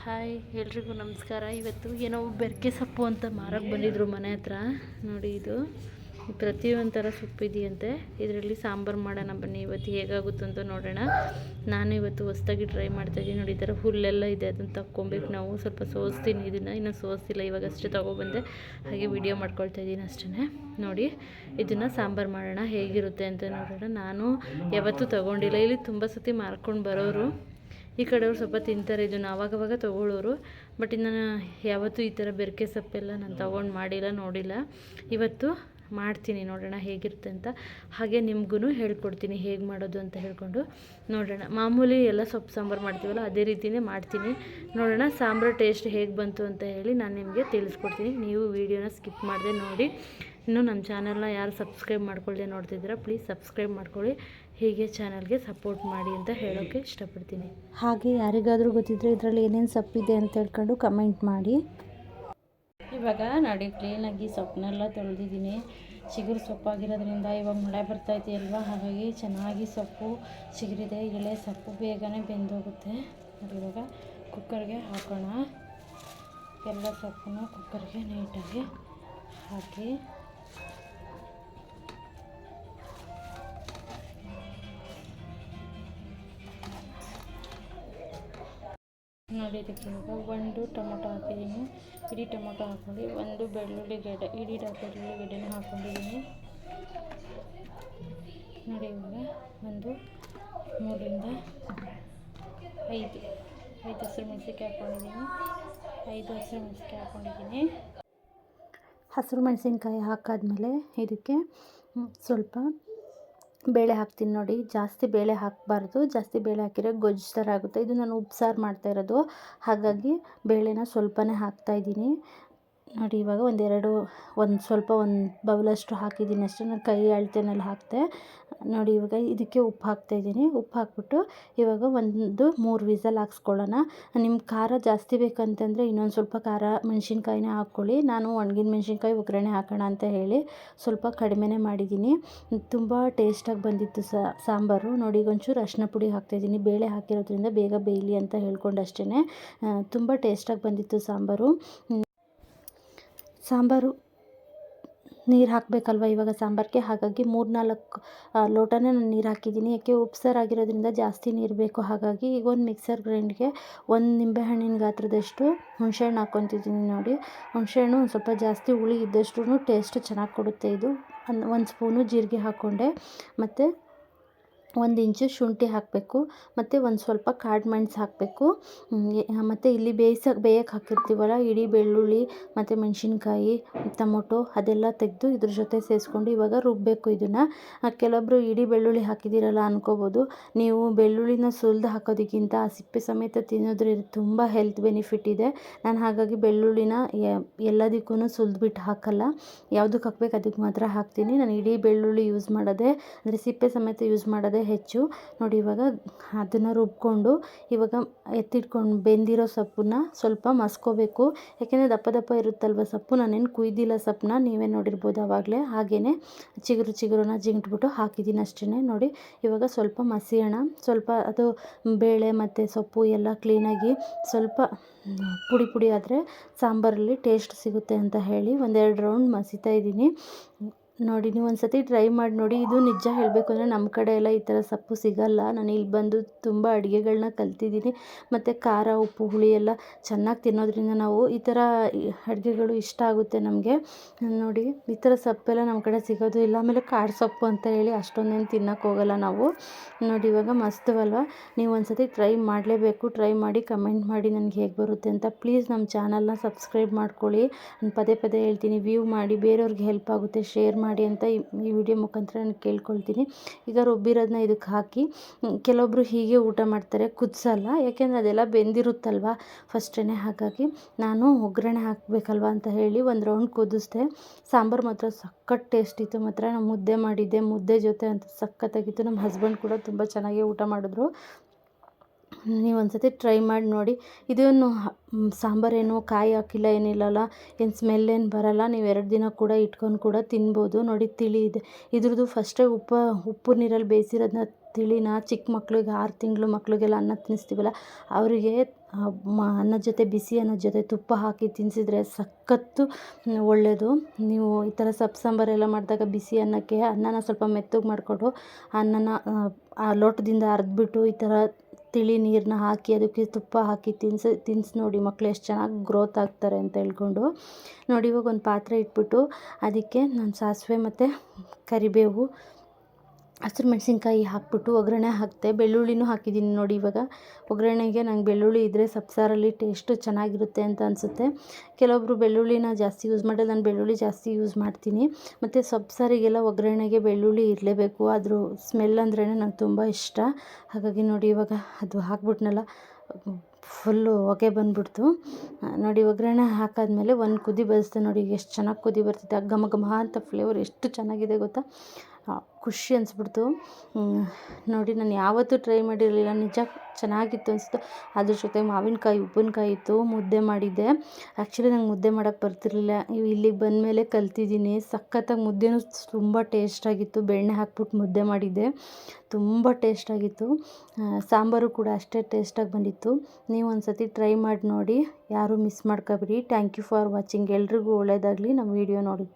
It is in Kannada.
ಹಾಯ್ ಎಲ್ರಿಗೂ ನಮಸ್ಕಾರ. ಇವತ್ತು ಏನೋ ಬೆರಕೆ ಸೊಪ್ಪು ಅಂತ ಮಾರಕ್ಕೆ ಬಂದಿದ್ರು ಮನೆ ಹತ್ರ. ನೋಡಿ, ಇದು ಪ್ರತಿಯೊಂದು ಥರ ಸೊಪ್ಪಿದೆಯಂತೆ. ಇದರಲ್ಲಿ ಸಾಂಬಾರು ಮಾಡೋಣ ಬನ್ನಿ. ಇವತ್ತು ಹೇಗಾಗುತ್ತಂತ ನೋಡೋಣ. ನಾನು ಇವತ್ತು ಹೊಸ್ದಾಗಿ ಟ್ರೈ ಮಾಡ್ತಾಯಿದ್ದೀನಿ. ನೋಡಿ, ಈ ಥರ ಹುಲ್ಲೆಲ್ಲ ಇದೆ, ಅದನ್ನು ತಕ್ಕೊಬೇಕು ನಾವು. ಸ್ವಲ್ಪ ಸೋಸ್ತೀನಿ, ಇದನ್ನು ಇನ್ನೂ ಸೋಸಿಲ್ಲ, ಇವಾಗಷ್ಟೇ ತೊಗೊಬಂದೆ, ಹಾಗೆ ವಿಡಿಯೋ ಮಾಡ್ಕೊಳ್ತಾಯಿದ್ದೀನಿ ಅಷ್ಟೇ. ನೋಡಿ, ಇದನ್ನು ಸಾಂಬಾರು ಮಾಡೋಣ, ಹೇಗಿರುತ್ತೆ ಅಂತ ನೋಡೋಣ. ನಾನು ಯಾವತ್ತೂ ತೊಗೊಂಡಿಲ್ಲ, ಇಲ್ಲಿ ತುಂಬ ಸತಿ ಮಾರ್ಕೊಂಡು ಬರೋರು. ಈ ಕಡೆಯವ್ರು ಸ್ವಲ್ಪ ತಿಂತಾರೆ, ಇದನ್ನು ಆವಾಗವಾಗ ತೊಗೊಳ್ಳೋರು. ಬಟ್ ಇನ್ನು ಯಾವತ್ತೂ ಈ ಥರ ಬೆರಕೆ ಸೊಪ್ಪೆಲ್ಲ ನಾನು ತೊಗೊಂಡು ಮಾಡಿಲ್ಲ, ನೋಡಿಲ್ಲ. ಇವತ್ತು ಮಾಡ್ತೀನಿ, ನೋಡೋಣ ಹೇಗಿರುತ್ತೆ ಅಂತ. ಹಾಗೆ ನಿಮಗೂ ಹೇಳ್ಕೊಡ್ತೀನಿ ಹೇಗೆ ಮಾಡೋದು ಅಂತ ಹೇಳ್ಕೊಂಡು ನೋಡೋಣ. ಮಾಮೂಲಿ ಎಲ್ಲ ಸೊಪ್ಪು ಸಾಂಬಾರು ಮಾಡ್ತೀವಲ್ಲ, ಅದೇ ರೀತಿಯೇ ಮಾಡ್ತೀನಿ. ನೋಡೋಣ ಸಾಂಬಾರು ಟೇಸ್ಟ್ ಹೇಗೆ ಬಂತು ಅಂತ ಹೇಳಿ ನಾನು ನಿಮಗೆ ತಿಳಿಸ್ಕೊಡ್ತೀನಿ. ನೀವು ವಿಡಿಯೋನ ಸ್ಕಿಪ್ ಮಾಡದೆ ನೋಡಿ. ಇನ್ನು ನಮ್ಮ ಚಾನಲ್ನ ಯಾರು ಸಬ್ಸ್ಕ್ರೈಬ್ ಮಾಡ್ಕೊಳ್ಳದೆ ನೋಡ್ತಿದ್ದೀರಾ, ಪ್ಲೀಸ್ ಸಬ್ಸ್ಕ್ರೈಬ್ ಮಾಡ್ಕೊಳ್ಳಿ. ಹೀಗೆ ಚಾನಲ್ಗೆ ಸಪೋರ್ಟ್ ಮಾಡಿ ಅಂತ ಹೇಳೋಕ್ಕೆ ಇಷ್ಟಪಡ್ತೀನಿ. ಹಾಗೆ ಯಾರಿಗಾದರೂ ಗೊತ್ತಿದ್ದರೆ ಇದರಲ್ಲಿ ಏನೇನು ಸೊಪ್ಪಿದೆ ಅಂತ ಹೇಳ್ಕೊಂಡು ಕಮೆಂಟ್ ಮಾಡಿ. ಇವಾಗ ನೋಡಿ, ಕ್ಲೀನಾಗಿ ಸೊಪ್ಪನ್ನೆಲ್ಲ ತೊಳೆದಿದ್ದೀನಿ. ಚಿಗುರು ಸೊಪ್ಪಾಗಿರೋದ್ರಿಂದ ಇವಾಗ ಮಳೆ ಬರ್ತಾಯಿದೆ ಅಲ್ವಾ, ಹಾಗಾಗಿ ಚೆನ್ನಾಗಿ ಸೊಪ್ಪು ಚಿಗುರಿದೆ. ಎಳೆ ಸೊಪ್ಪು ಬೇಗನೆ ಬೆಂದೋಗುತ್ತೆ. ನೋಡಿ, ಇವಾಗ ಕುಕ್ಕರ್ಗೆ ಹಾಕೋಣ. ಎಲ್ಲ ಸೊಪ್ಪನ್ನು ಕುಕ್ಕರ್ಗೆ ನೀಟಾಗಿ ಹಾಕಿ ನೋಡಿ, ಇದಕ್ಕೆ ಇವಾಗ ಒಂದು ಟೊಮೊಟೊ ಹಾಕಿದ್ದೀನಿ. ಇಡೀ ಟೊಮೊಟೊ ಹಾಕ್ಕೊಂಡು ಒಂದು ಬೆಳ್ಳುಳ್ಳಿ ಗೆಡ್ಡೆ, ಇಡೀ ಬೆಳ್ಳುಳ್ಳಿ ಗೆಡ್ಡೆನೂ ಹಾಕ್ಕೊಂಡಿದ್ದೀನಿ. ನೋಡಿ, ಇವಾಗ ಒಂದು 3ರಿಂದ 5 ಹಸಿರು ಮೆಣಸಿನ್ಕಾಯಿ ಹಾಕ್ಕೊಂಡಿದ್ದೀನಿ. 5 ಹಸಿರು ಮೆಣಸಿನ್ಕಾಯಿ ಹಾಕ್ಕೊಂಡಿದ್ದೀನಿ. ಹಸಿರು ಮೆಣಸಿನ್ಕಾಯಿ ಹಾಕಾದ್ಮೇಲೆ ಇದಕ್ಕೆ ಸ್ವಲ್ಪ ಬೇಳೆ ಹಾಕ್ತೀನಿ. ನೋಡಿ, ಜಾಸ್ತಿ ಬೇಳೆ ಹಾಕಬಾರ್ದು, ಜಾಸ್ತಿ ಬೇಳೆ ಹಾಕಿದ್ರೆ ಗೊಜ್ಜು ಥರ ಆಗುತ್ತೆ. ಇದು ನಾನು ಉಪ್ಸಾರು ಮಾಡ್ತಾಯಿರೋದು, ಹಾಗಾಗಿ ಬೇಳೆನ ಸ್ವಲ್ಪನೇ ಹಾಕ್ತಾಯಿದ್ದೀನಿ. ನೋಡಿ, ಇವಾಗ ಒಂದು ಬೌಲಷ್ಟು ಹಾಕಿದ್ದೀನಿ ಅಷ್ಟೇ. ನಾನು ಕೈ ಅಳತೆನಲ್ಲಿ ಹಾಕಿದೆ. ನೋಡಿ, ಇವಾಗ ಇದಕ್ಕೆ ಉಪ್ಪು ಹಾಕ್ತಾಯಿದ್ದೀನಿ. ಉಪ್ಪು ಹಾಕ್ಬಿಟ್ಟು ಇವಾಗ ಒಂದು 3 ವಿಸಲ್ ಹಾಕ್ಸ್ಕೊಳ್ಳೋಣ. ನಿಮ್ಗೆ ಖಾರ ಜಾಸ್ತಿ ಬೇಕಂತಂದರೆ ಇನ್ನೊಂದು ಸ್ವಲ್ಪ ಖಾರ ಮೆಣಸಿನ್ಕಾಯಿನೇ ಹಾಕ್ಕೊಳ್ಳಿ. ನಾನು ಒಣಗಿದ ಮೆಣಸಿನ್ಕಾಯಿ ಒಗ್ಗರಣೆ ಹಾಕೋಣ ಅಂತ ಹೇಳಿ ಸ್ವಲ್ಪ ಕಡಿಮೆನೇ ಮಾಡಿದ್ದೀನಿ. ತುಂಬ ಟೇಸ್ಟಾಗಿ ಬಂದಿತ್ತು ಸಾಂಬಾರು. ನೋಡಿ, ಈಗ ಒಂಚೂರು ಅರಿಶಿನ ಪುಡಿ ಹಾಕ್ತಾಯಿದ್ದೀನಿ. ಬೇಳೆ ಹಾಕಿರೋದ್ರಿಂದ ಬೇಗ ಬೇಯಲಿ ಅಂತ ಹೇಳ್ಕೊಂಡು ಅಷ್ಟೇ. ತುಂಬ ಟೇಸ್ಟಾಗಿ ಬಂದಿತ್ತು ಸಾಂಬಾರು. ನೀರು ಹಾಕಬೇಕಲ್ವ ಇವಾಗ ಸಾಂಬಾರಿಗೆ, ಹಾಗಾಗಿ 3-4 ಲೋಟನೇ ನಾನು ನೀರು ಹಾಕಿದ್ದೀನಿ. ಯಾಕೆ ಉಪ್ಸಾರು ಆಗಿರೋದ್ರಿಂದ ಜಾಸ್ತಿ ನೀರು ಬೇಕು. ಹಾಗಾಗಿ ಈಗ ಒಂದು ಮಿಕ್ಸರ್ ಗ್ರೈಂಡ್ಗೆ 1 ನಿಂಬೆಹಣ್ಣಿನ ಗಾತ್ರದಷ್ಟು ಹುಣಸೆಹಣ್ಣು ಹಾಕ್ಕೊತಿದ್ದೀನಿ. ನೋಡಿ, ಹುಣಸೆಹಣ್ಣು ಒಂದು ಸ್ವಲ್ಪ ಜಾಸ್ತಿ ಹುಳಿ ಇದ್ದಷ್ಟು ಟೇಸ್ಟ್ ಚೆನ್ನಾಗಿ ಕೊಡುತ್ತೆ. ಇದು 1 ಸ್ಪೂನು ಜೀರಿಗೆ ಹಾಕ್ಕೊಂಡೆ, ಮತ್ತು 1 ಇಂಚು ಶುಂಠಿ ಹಾಕಬೇಕು, ಮತ್ತು ಒಂದು ಸ್ವಲ್ಪ ಕಾಡು ಮೆಣಸು ಹಾಕಬೇಕು. ಮತ್ತು ಇಲ್ಲಿ ಬೇಯಕ್ಕೆ ಹಾಕಿರ್ತೀವಲ್ಲ, ಇಡೀ ಬೆಳ್ಳುಳ್ಳಿ ಮತ್ತು ಮೆಣಸಿನ್ಕಾಯಿ, ಟೊಮೊಟೊ ಅದೆಲ್ಲ ತೆಗೆದು ಇದ್ರ ಜೊತೆ ಸೇರಿಸ್ಕೊಂಡು ಇವಾಗ ರುಬ್ಬಬೇಕು ಇದನ್ನು. ಕೆಲವೊಬ್ಬರು ಇಡೀ ಬೆಳ್ಳುಳ್ಳಿ ಹಾಕಿದ್ದೀರಲ್ಲ ಅನ್ಕೋಬೋದು. ನೀವು ಬೆಳ್ಳುಳ್ಳಿನ ಸುಲಿದು ಹಾಕೋದಕ್ಕಿಂತ ಆ ಸಿಪ್ಪೆ ಸಮೇತ ತಿನ್ನೋದ್ರಿಂದ ತುಂಬ ಹೆಲ್ತ್ ಬೆನಿಫಿಟ್ ಇದೆ. ನಾನು ಹಾಗಾಗಿ ಬೆಳ್ಳುಳ್ಳಿನ ಎಲ್ಲದಕ್ಕೂ ಸುಲಿದ್ಬಿಟ್ಟು ಹಾಕಲ್ಲ, ಯಾವುದಕ್ಕೆ ಹಾಕ್ಬೇಕು ಅದಕ್ಕೆ ಮಾತ್ರ ಹಾಕ್ತೀನಿ. ನಾನು ಇಡೀ ಬೆಳ್ಳುಳ್ಳಿ ಯೂಸ್ ಮಾಡೋದೇ, ಅಂದರೆ ಸಿಪ್ಪೆ ಸಮೇತ ಯೂಸ್ ಮಾಡೋದೇ ಹೆಚ್ಚು. ನೋಡಿ, ಇವಾಗ ಅದನ್ನು ರುಬ್ಕೊಂಡು ಇವಾಗ ಎತ್ತಿಟ್ಕೊಂಡು ಬೆಂದಿರೋ ಸೊಪ್ಪನ್ನ ಸ್ವಲ್ಪ ಮಸ್ಕೋಬೇಕು. ಯಾಕೆಂದರೆ ದಪ್ಪ ಇರುತ್ತಲ್ವ ಸೊಪ್ಪು, ನಾನೇನು ಕುಯ್ದಿಲ್ಲ ಸೊಪ್ಪನ್ನ, ನೀವೇ ನೋಡಿರ್ಬೋದು ಆವಾಗಲೇ. ಹಾಗೆಯೇ ಚಿಗುರನ್ನ ಜಿಂಟ್ಬಿಟ್ಟು ಹಾಕಿದ್ದೀನಿ ಅಷ್ಟೇ. ನೋಡಿ, ಇವಾಗ ಸ್ವಲ್ಪ ಮಸಿಯೋಣ. ಸ್ವಲ್ಪ ಅದು ಬೇಳೆ ಮತ್ತು ಸೊಪ್ಪು ಎಲ್ಲ ಕ್ಲೀನಾಗಿ ಸ್ವಲ್ಪ ಪುಡಿ ಆದರೆ ಸಾಂಬಾರಲ್ಲಿ ಟೇಸ್ಟ್ ಸಿಗುತ್ತೆ ಅಂತ ಹೇಳಿ 1-2 ರೌಂಡ್ ಮಸಿತಾ ಇದ್ದೀನಿ. ನೋಡಿ, ನೀವು ಒಂದು ಸತಿ ಟ್ರೈ ಮಾಡಿ ನೋಡಿ. ಇದು ನಿಜ ಹೇಳಬೇಕು ಅಂದರೆ ನಮ್ಮ ಕಡೆ ಎಲ್ಲ ಈ ಥರ ಸೊಪ್ಪು ಸಿಗಲ್ಲ. ನಾನು ಇಲ್ಲಿ ಬಂದು ತುಂಬ ಅಡುಗೆಗಳನ್ನ ಕಲ್ತಿದ್ದೀನಿ, ಮತ್ತು ಖಾರ ಉಪ್ಪು ಹುಳಿ ಎಲ್ಲ ಚೆನ್ನಾಗಿ ತಿನ್ನೋದ್ರಿಂದ ನಾವು ಈ ಥರ ಅಡುಗೆಗಳು ಇಷ್ಟ ಆಗುತ್ತೆ ನಮಗೆ. ನೋಡಿ, ಈ ಥರ ಸೊಪ್ಪೆಲ್ಲ ನಮ್ಮ ಕಡೆ ಸಿಗೋದು ಇಲ್ಲ. ಆಮೇಲೆ ಕಾಡು ಸೊಪ್ಪು ಅಂತ ಹೇಳಿ ಅಷ್ಟೊಂದೇನು ತಿನ್ನೋಕ್ಕೆ ಹೋಗಲ್ಲ ನಾವು. ನೋಡಿ, ಇವಾಗ ಮಸ್ತವಲ್ವ. ನೀವು ಒಂದು ಸತಿ ಟ್ರೈ ಮಾಡಲೇಬೇಕು. ಟ್ರೈ ಮಾಡಿ ಕಮೆಂಟ್ ಮಾಡಿ ನನಗೆ ಹೇಗೆ ಬರುತ್ತೆ ಅಂತ. ಪ್ಲೀಸ್ ನಮ್ಮ ಚಾನಲ್ನ ಸಬ್ಸ್ಕ್ರೈಬ್ ಮಾಡ್ಕೊಳ್ಳಿ. ನಾನು ಪದೇ ಹೇಳ್ತೀನಿ, ವ್ಯೂ ಮಾಡಿ, ಬೇರೆಯವ್ರಿಗೆ ಹೆಲ್ಪ್ ಆಗುತ್ತೆ, ಶೇರ್ ಮಾಡಿ ಅಂತ ಈ ವಿಡಿಯೋ ಮುಖಾಂತರ ನಾನು ಕೇಳ್ಕೊಳ್ತೀನಿ. ಈಗ ರುಬ್ಬಿರೋದನ್ನ ಇದಕ್ಕೆ ಹಾಕಿ, ಕೆಲವೊಬ್ಬರು ಹೀಗೆ ಊಟ ಮಾಡ್ತಾರೆ, ಕುದಿಸಲ್ಲ. ಯಾಕೆಂದರೆ ಅದೆಲ್ಲ ಬೆಂದಿರುತ್ತಲ್ವ ಫಸ್ಟೇ. ಹಾಗಾಗಿ ನಾನು ಒಗ್ಗರಣೆ ಹಾಕಬೇಕಲ್ವ ಅಂತ ಹೇಳಿ 1 ರೌಂಡ್ ಕುದಿಸ್ದೆ. ಸಾಂಬಾರು ಮಾತ್ರ ಸಖತ್ ಟೇಸ್ಟ್ ಇತ್ತು. ಮಾತ್ರ ನಾನು ಮುದ್ದೆ ಮಾಡಿದ್ದೆ, ಮುದ್ದೆ ಜೊತೆ ಅಂತ ಸಖತ್ತಾಗಿತ್ತು. ನಮ್ಮ ಹಸ್ಬೆಂಡ್ ಕೂಡ ತುಂಬ ಚೆನ್ನಾಗಿ ಊಟ ಮಾಡಿದ್ರು. ನೀವು ಒಂದು ಸತಿ ಟ್ರೈ ಮಾಡಿ ನೋಡಿ. ಇದೇನು ಸಾಂಬಾರೇನು ಕಾಯಿ ಹಾಕಿಲ್ಲ, ಏನಿಲ್ಲಲ್ಲ, ಏನು ಸ್ಮೆಲ್ ಏನು ಬರಲ್ಲ. ನೀವು 2 ದಿನ ಕೂಡ ಇಟ್ಕೊಂಡು ಕೂಡ ತಿನ್ಬೋದು. ನೋಡಿ, ತಿಳಿ ಇದೆ ಇದ್ರದ್ದು. ಫಸ್ಟೇ ಉಪ್ಪು ನೀರಲ್ಲಿ ಬೇಯಿಸಿರೋದನ್ನ ತಿಳಿನ ಚಿಕ್ಕ ಮಕ್ಳಿಗೆ 6 ತಿಂಗಳು ಮಕ್ಳಿಗೆಲ್ಲ ಅನ್ನ ತಿನ್ನಿಸ್ತೀವಲ್ಲ, ಅವರಿಗೆ ಅನ್ನದ ಜೊತೆ ಬಿಸಿ ಅನ್ನದ ಜೊತೆ ತುಪ್ಪ ಹಾಕಿ ತಿನ್ನಿಸಿದ್ರೆ ಸಖತ್ತು ಒಳ್ಳೆಯದು. ನೀವು ಈ ಥರ ಸೊಪ್ಪು ಸಾಂಬಾರೆಲ್ಲ ಮಾಡಿದಾಗ ಬಿಸಿ ಅನ್ನಕ್ಕೆ ಅನ್ನನ ಸ್ವಲ್ಪ ಮೆತ್ತಗೆ ಮಾಡಿಕೊಂಡು ಅನ್ನನ ಆ ಲೋಟದಿಂದ ಅರ್ದ್ಬಿಟ್ಟು ಈ ಥರ ತಿಳಿ ನೀರನ್ನ ಹಾಕಿ ಅದಕ್ಕೆ ತುಪ್ಪ ಹಾಕಿ ತಿನ್ನಿಸಿ ನೋಡಿ ಮಕ್ಕಳು ಎಷ್ಟು ಚೆನ್ನಾಗಿ ಗ್ರೋತ್ ಆಗ್ತಾರೆ ಅಂತ ಹೇಳ್ಕೊಂಡು. ನೋಡಿ ಇವಾಗ ಒಂದು ಪಾತ್ರೆ ಇಟ್ಬಿಟ್ಟು ಅದಕ್ಕೆ ನಾನು ಸಾಸಿವೆ ಮತ್ತು ಕರಿಬೇವು, ಹಸಿರು ಮೆಣಸಿನ್ಕಾಯಿ ಹಾಕ್ಬಿಟ್ಟು ಒಗ್ಗರಣೆ ಹಾಕಿದೆ. ಬೆಳ್ಳುಳ್ಳಿನೂ ಹಾಕಿದ್ದೀನಿ ನೋಡಿ. ಇವಾಗ ಒಗ್ಗರಣೆಗೆ ನಂಗೆ ಬೆಳ್ಳುಳ್ಳಿ ಇದ್ದರೆ ಸಬ್ಸಾರಲ್ಲಿ ಟೇಸ್ಟು ಚೆನ್ನಾಗಿರುತ್ತೆ ಅಂತ ಅನಿಸುತ್ತೆ. ಕೆಲವೊಬ್ಬರು ಬೆಳ್ಳುಳ್ಳಿನ ಜಾಸ್ತಿ ಯೂಸ್ ಮಾಡೋದು, ನಾನು ಬೆಳ್ಳುಳ್ಳಿ ಜಾಸ್ತಿ ಯೂಸ್ ಮಾಡ್ತೀನಿ. ಮತ್ತು ಸಬ್ಸಾರಿಗೆಲ್ಲ ಒಗ್ಗರಣೆಗೆ ಬೆಳ್ಳುಳ್ಳಿ ಇರಲೇಬೇಕು, ಅದ್ರ ಸ್ಮೆಲ್ ಅಂದ್ರೇ ನಂಗೆ ತುಂಬ ಇಷ್ಟ. ಹಾಗಾಗಿ ನೋಡಿ ಇವಾಗ ಅದು ಹಾಕ್ಬಿಟ್ನಲ್ಲ, ಫುಲ್ಲು ಹೊಗೆ ಬಂದುಬಿಡ್ತು ನೋಡಿ. ಒಗ್ಗರಣೆ ಹಾಕಾದ್ಮೇಲೆ ಒಂದು ಕುದಿ ಬರಿಸ್ದೆ ನೋಡಿ, ಎಷ್ಟು ಚೆನ್ನಾಗಿ ಕುದಿ ಬರ್ತಿದೆ. ಘಮ ಘಮ ಅಂತ ಫ್ಲೇವರ್ ಎಷ್ಟು ಚೆನ್ನಾಗಿದೆ ಗೊತ್ತಾ, ಖುಷಿ ಅನಿಸ್ಬಿಡ್ತು ನೋಡಿ. ನಾನು ಯಾವತ್ತೂ ಟ್ರೈ ಮಾಡಿರಲಿಲ್ಲ, ನಿಜ ಚೆನ್ನಾಗಿತ್ತು ಅನಿಸ್ತು. ಅದ್ರ ಜೊತೆ ಮಾವಿನಕಾಯಿ ಉಪ್ಪಿನಕಾಯಿ ಇತ್ತು, ಮುದ್ದೆ ಮಾಡಿದ್ದೆ. ಆ್ಯಕ್ಚುಲಿ ನಂಗೆ ಮುದ್ದೆ ಮಾಡೋಕ್ಕೆ ಬರ್ತಿರ್ಲಿಲ್ಲ, ಇಲ್ಲಿಗೆ ಬಂದಮೇಲೆ ಕಲ್ತಿದ್ದೀನಿ. ಸಖತ್ತಾಗಿ ಮುದ್ದೆನೂ ತುಂಬ ಟೇಸ್ಟಾಗಿತ್ತು. ಬೆಣ್ಣೆ ಹಾಕ್ಬಿಟ್ಟು ಮುದ್ದೆ ಮಾಡಿದ್ದೆ, ತುಂಬ ಟೇಸ್ಟಾಗಿತ್ತು. ಸಾಂಬಾರು ಕೂಡ ಅಷ್ಟೇ ಟೇಸ್ಟಾಗಿ ಬಂದಿತ್ತು. ನೀವು ಒಂದು ಸತಿ ಟ್ರೈ ಮಾಡಿ ನೋಡಿ, ಯಾರೂ ಮಿಸ್ ಮಾಡ್ಕೊಬೇಡಿ. Thank you for watching. ಎಲ್ರಿಗೂ ಒಳ್ಳೆಯದಾಗಲಿ ನಮ್ಮ ವಿಡಿಯೋ ನೋಡಿ.